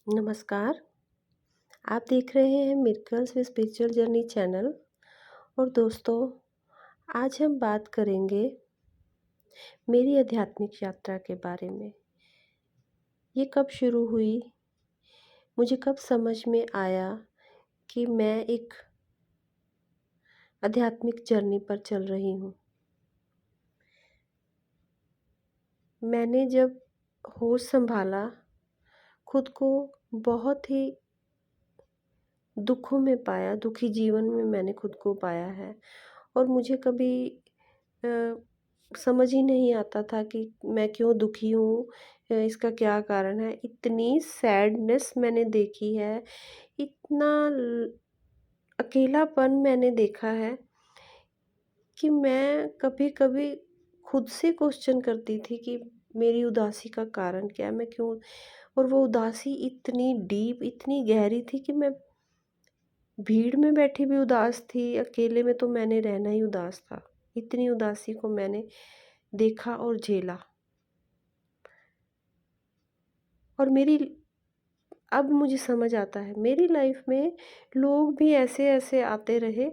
नमस्कार। आप देख रहे हैं miracles with spiritual journey channel. और दोस्तों, आज हम बात करेंगे मेरी आध्यात्मिक यात्रा के बारे में। ये कब शुरू हुई, मुझे कब समझ में आया कि मैं एक आध्यात्मिक जर्नी पर चल रही हूँ। मैंने जब होश संभाला, खुद को बहुत ही दुखों में पाया, दुखी जीवन में मैंने खुद को पाया है। और मुझे कभी अ, समझ ही नहीं आता था कि मैं क्यों दुखी हूँ, इसका क्या कारण है। इतनी सैडनेस मैंने देखी है, इतना अकेलापन मैंने देखा है कि मैं कभी-कभी खुद से क्वेश्चन करती थी कि मेरी उदासी का कारण क्या है, मैं क्यों। और वो उदासी इतनी डीप, इतनी गहरी थी कि मैं भीड़ में बैठी भी उदास थी, अकेले में तो मैंने रहना ही उदास था। इतनी उदासी को मैंने देखा और झेला। और मेरी अब मुझे समझ आता है, मेरी लाइफ में लोग भी ऐसे-ऐसे आते रहे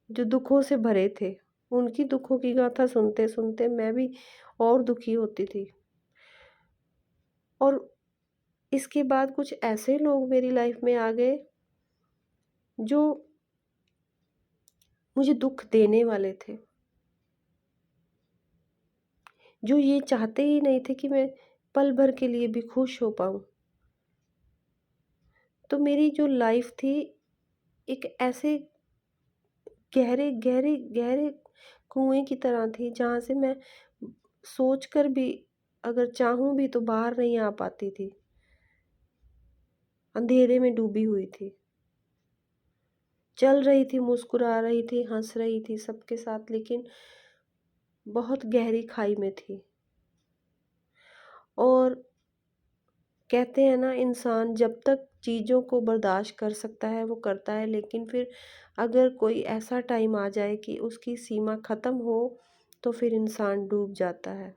जो दुखों से भरे थे। उनकी दुखों की गाथा सुनते-सुनते मैं भी और दुखी होती थी। और इसके बाद कुछ ऐसे लोग मेरी लाइफ में आ गए जो मुझे दुःख देने वाले थे। जो ये चाहते ही नहीं थे कि मैं पल भर के लिए भी खुश हो पाऊँ। तो मेरी जो लाइफ थी, एक ऐसे गहरे, गहरे, गहरे कुएँ की तरह थी जहाँ से मैं सोच कर भी, अगर चाहूँ भी तो बाहर नहीं आ पाती थी। अंधेरे में डूबी हुई थी। चल रही थी, मुस्कुरा रही थी, हँस रही थी सबके साथ, लेकिन बहुत गहरी खाई में थी। और कहते हैं ना, इंसान जब तक चीज़ों को बर्दाश्त कर सकता है वो करता है, लेकिन फिर अगर कोई ऐसा टाइम आ जाए कि उसकी सीमा ख़त्म हो तो फिर इंसान डूब जाता है।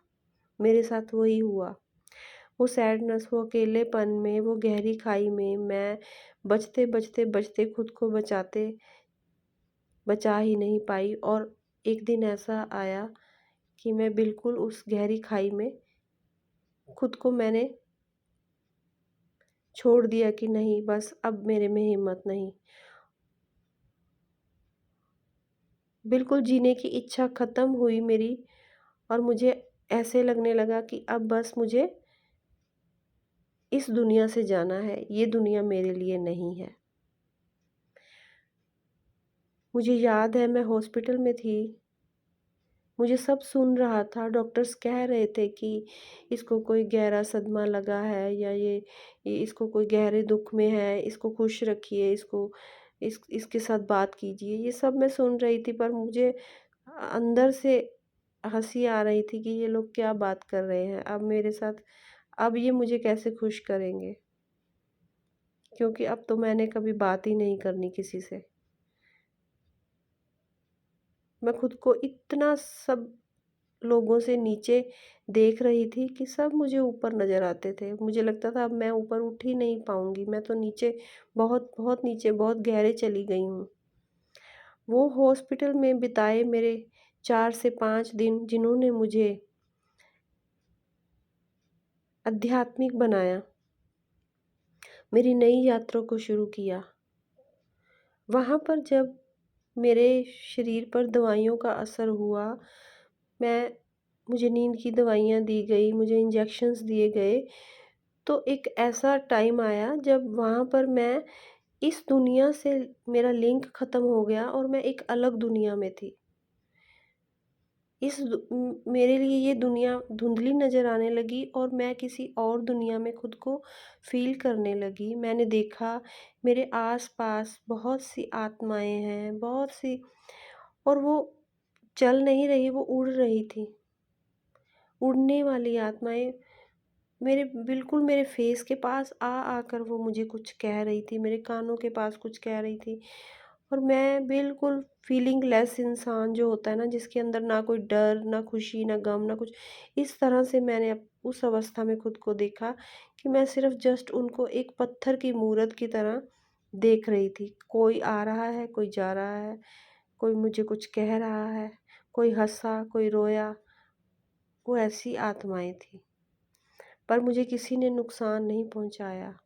मेरे साथ वही हुआ। वो सैडनेस, वो अकेलेपन में, वो गहरी खाई में मैं बचते, बचते, बचते खुद को बचा ही नहीं पाई। और एक दिन ऐसा आया कि मैं बिल्कुल उस गहरी खाई में खुद को मैंने छोड़ दिया कि नहीं, बस अब मेरे में हिम्मत नहीं। बिल्कुल जीने की इच्छा ख़त्म हुई मेरी। और मुझे ऐसे लगने लगा कि अब बस मुझे इस दुनिया से जाना है, ये दुनिया मेरे लिए नहीं है। मुझे याद है, मैं हॉस्पिटल में थी, मुझे सब सुन रहा था। डॉक्टर्स कह रहे थे कि इसको कोई गहरा सदमा लगा है, या ये इसको कोई गहरे दुःख में है, इसको खुश रखिए, इसके साथ बात कीजिए। ये सब मैं सुन रही थी, पर मुझे अंदर से हँसी आ रही थी कि ये लोग क्या बात कर रहे हैं अब मेरे साथ। अब ये मुझे कैसे खुश करेंगे? क्योंकि अब तो मैंने कभी बात ही नहीं करनी किसी से। मैं खुद को इतना सब लोगों से नीचे देख रही थी कि सब मुझे ऊपर नज़र आते थे। मुझे लगता था अब मैं ऊपर उठ ही नहीं पाऊँगी, मैं तो नीचे, बहुत, बहुत नीचे, बहुत गहरे चली गई हूँ। वो हॉस्पिटल में बिताए मेरे 4 से 5 दिन, जिन्होंने मुझे आध्यात्मिक बनाया, मेरी नई यात्रा को शुरू किया। वहाँ पर जब मेरे शरीर पर दवाइयों का असर हुआ, मैं मुझे नींद की दवाइयाँ दी गई, मुझे इंजेक्शंस दिए गए, तो एक ऐसा टाइम आया जब वहाँ पर मैं, इस दुनिया से मेरा लिंक ख़त्म हो गया और मैं एक अलग दुनिया में थी। मेरे लिए ये दुनिया धुंधली नज़र आने लगी और मैं किसी और दुनिया में खुद को फ़ील करने लगी। मैंने देखा मेरे आस-पास बहुत सी आत्माएँ हैं, बहुत सी, और वो चल नहीं रही, वो उड़ रही थी। उड़ने वाली आत्माएँ मेरे बिल्कुल मेरे फ़ेस के पास आकर वो मुझे कुछ कह रही थी, मेरे कानों के पास कुछ कह रही थी। और मैं बिल्कुल फ़ीलिंगलेस इंसान जो होता है ना, जिसके अंदर ना कोई डर, ना खुशी, ना गम, ना कुछ, इस तरह से मैंने उस अवस्था में खुद को देखा कि मैं सिर्फ़ जस्ट उनको एक पत्थर की मूरत की तरह देख रही थी। कोई आ रहा है, कोई जा रहा है, कोई मुझे कुछ कह रहा है, कोई हँसा, कोई रोया, वो ऐसी आत्माएँ थीं। पर मुझे किसी ने नुकसान नहीं पहुँचाया।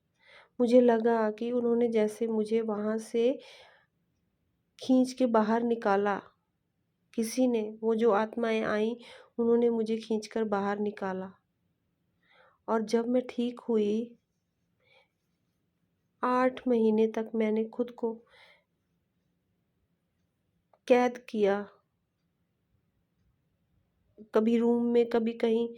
मुझे लगा कि उन्होंने जैसे मुझे वहाँ से खींच के बाहर निकाला, किसी ने, वो जो आत्माएँ आईं, उन्होंने मुझे खींचकर बाहर निकाला। और जब मैं ठीक हुई, 8 महीने तक मैंने खुद को कैद किया, कभी रूम में, कभी कहीं।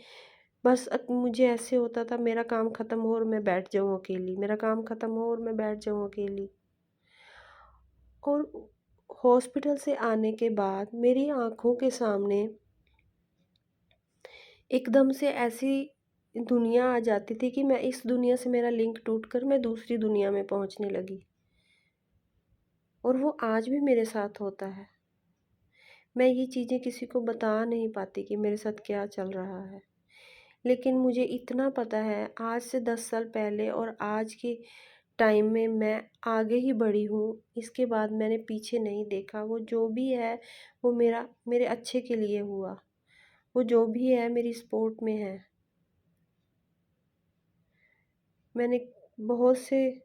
बस मुझे ऐसे होता था, मेरा काम ख़त्म हो और मैं बैठ जाऊँ अकेली, मेरा काम ख़त्म हो और मैं बैठ जाऊँ अकेली। और हॉस्पिटल से आने के बाद मेरी आँखों के सामने एकदम से ऐसी दुनिया आ जाती थी कि मैं इस दुनिया से, मेरा लिंक टूटकर मैं दूसरी दुनिया में पहुँचने लगी। और वो आज भी मेरे साथ होता है। मैं ये चीज़ें किसी को बता नहीं पाती कि मेरे साथ क्या चल रहा है। लेकिन मुझे इतना पता है, आज से 10 साल पहले और आज के टाइम में मैं आगे ही बढ़ी हूँ। इसके बाद मैंने पीछे नहीं देखा। वो जो भी है, वो मेरे अच्छे के लिए हुआ। वो जो भी है मेरी सपोर्ट में है। मैंने बहुत से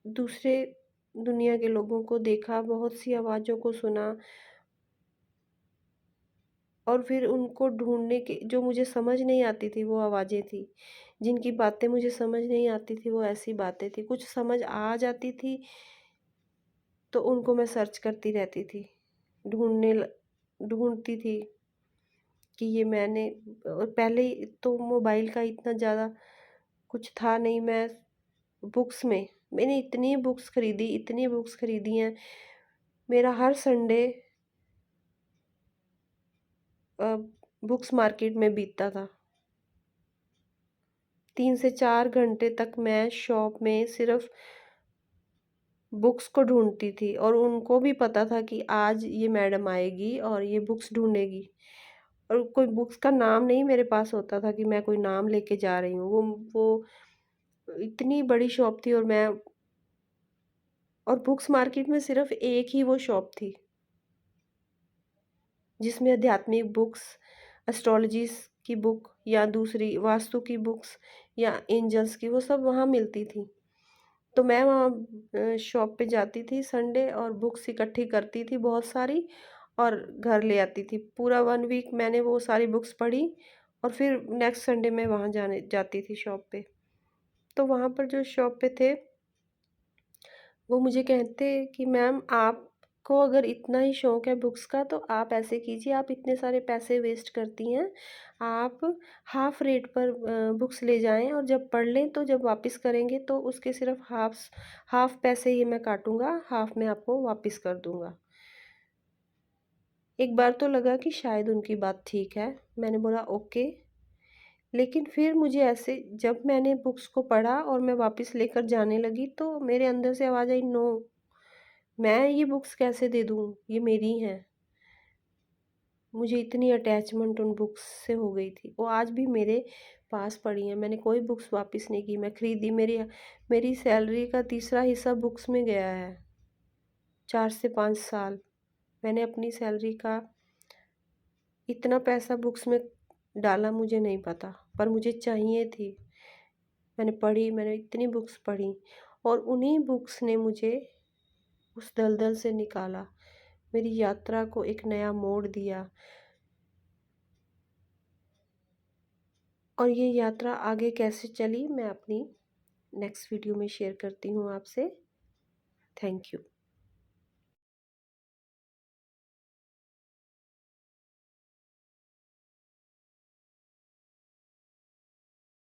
दूसरे दुनिया के लोगों को देखा, बहुत सी आवाज़ों को सुना और फिर उनको ढूँढने के, जो मुझे समझ नहीं आती थी वो आवाज़ें थी। जिनकी बातें मुझे समझ नहीं आती थी वो ऐसी बातें थी। कुछ समझ आ जाती थी तो उनको मैं सर्च करती रहती थी। ढूँढती थी कि ये मैंने, और पहले तो मोबाइल का इतना ज़्यादा कुछ था नहीं। मैं बुक्स में, मैंने इतनी बुक्स खरीदी हैं। मेरा हर संडे अ, बुक्स मार्केट में बीतता था। 3 से 4 घंटे तक मैं शॉप में सिर्फ़ बुक्स को ढूँढती थी और उनको भी पता था कि आज ये मैडम आएगी और ये बुक्स ढूँढेगी। और कोई बुक्स का नाम नहीं मेरे पास होता था कि मैं कोई नाम लेके जा रही हूँ। वो इतनी बड़ी शॉप थी और बुक्स मार्केट में सिर्फ़ एक ही वो शॉप थी, जिसमें आध्यात्मिक बुक्स, एस्ट्रोलॉजीज़ की बुक या दूसरी वास्तु की बुक्स या एंजल्स की, वो सब वहाँ मिलती थी। तो मैं वहाँ शॉप पे जाती थी संडे और बुक्स इकट्ठी करती थी बहुत सारी और घर ले आती थी। पूरा 1 वीक मैंने वो सारी बुक्स पढ़ी और फिर नेक्स्ट संडे मैं वहाँ जाने जाती थी शॉप पे। तो वहाँ पर जो शॉप पे थे, वो मुझे कहते कि मैम, आपको अगर इतना ही शौक है बुक्स का तो आप ऐसे कीजिए, आप इतने सारे पैसे वेस्ट करती हैं। आप हाफ़ रेट पर बुक्स ले जाएँ और जब पढ़ लें तो जब वापस करेंगे तो उसके सिर्फ़ हाफ़ पैसे ही मैं काटूँगा, हाफ़ मैं आपको वापस कर दूँगा। एक बार तो लगा कि शायद उनकी बात ठीक है। मैंने बोला ओके। लेकिन फिर मुझे ऐसे, जब मैंने बुक्स को पढ़ा और मैं वापस लेकर जाने लगी तो मेरे अंदर से आवाज़ आई, नो, मैं ये बुक्स कैसे दे दूँ? ये मेरी हैं। मुझे इतनी अटैचमेंट उन बुक्स से हो गई थी। वो आज भी मेरे पास पड़ी हैं। मैंने कोई बुक्स वापस नहीं की। मैं खरीदी, मेरी सैलरी का तीसरा हिस्सा बुक्स में गया है। 4 से 5 साल मैंने अपनी सैलरी का इतना पैसा बुक्स में डाला, मुझे नहीं पता, पर मुझे चाहिए थी। मैंने इतनी बुक्स पढ़ी और उन्हीं बुक्स ने मुझे उस दलदल से निकाला। मेरी यात्रा को एक नया मोड़ दिया और ये यात्रा आगे कैसे चली मैं अपनी नेक्स्ट वीडियो में शेयर करती हूँ आपसे। Thank you.